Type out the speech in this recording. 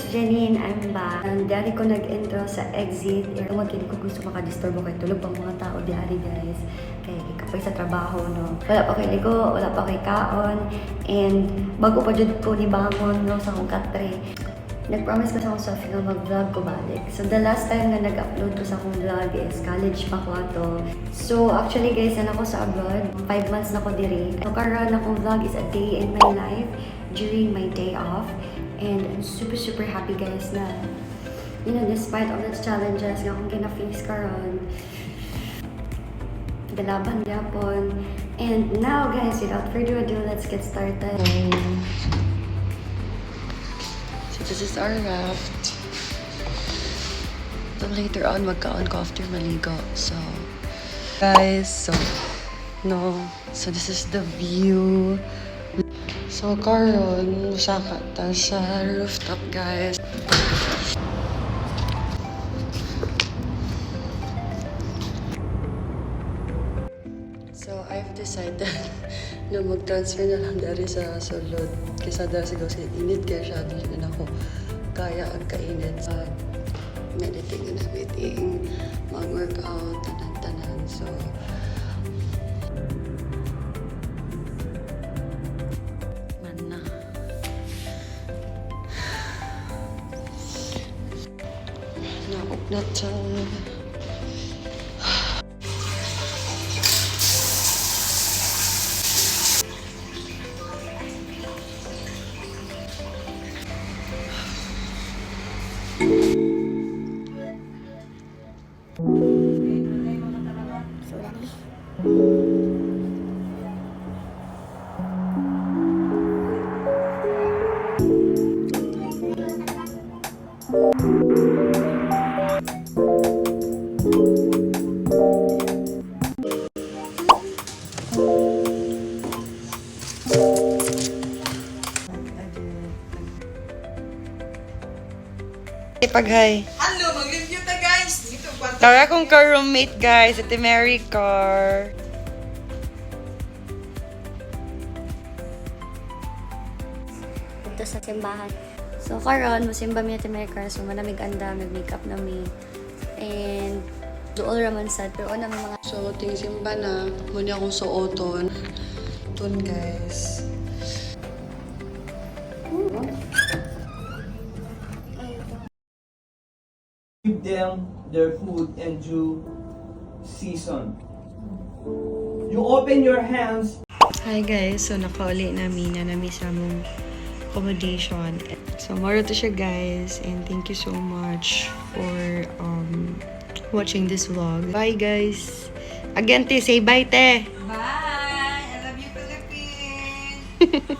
it's Janine. I'm back. Dari ko nag-intro sa exit. Ewan kini ko gusto makadisturbo kay tulog pang mga tao diari guys. Kay kapay sa trabaho no. Wala pa kay ligo, wala pa kay kaon. And bago pa jud ko ni bangon no sa akong katre. Nag-promise ko sa akong self na mag-vlog ko balik. So the last time na nag-upload ko sa akong vlog is college pa ko ato. So actually guys, na ako sa abroad. 5 months na ko diri. So karon akong vlog is a day in my life during my day off. And I'm super happy guys na, you know, despite all the challenges nga akong gina-face karon, galaban gyapon. And now guys, without further ado, let's get started. So this is our raft. So later on, magkaon ko after maligo. So, guys, so this is the view. So, karon saka ta sa rooftop, guys. So, I've decided na mag-transfer na lang dari sa sulod. Kaysa dari sa gawin init, kaya siya din ako kaya ang kainit. Meditate and everything, mag-workout, tanan-tanan. So, not pag-hi. Hello, mag-review ta guys. Dito pa. Tara kong ka-roommate guys, ito Mary Car. Ito sa simbahan. So karon musimba mi ati Mary Car, so manamig anda, mag-makeup na mi. And duol raman sad pero na mga So, ting simba na, muna akong suoton. Tun guys. Give them their food and due season. You open your hands. Hi guys, so nakauli namin na nami sa among accommodation. So, maro to siya guys, and thank you so much for watching this vlog. Bye guys! Again, te, say bye te! Bye! I love you, Philippines!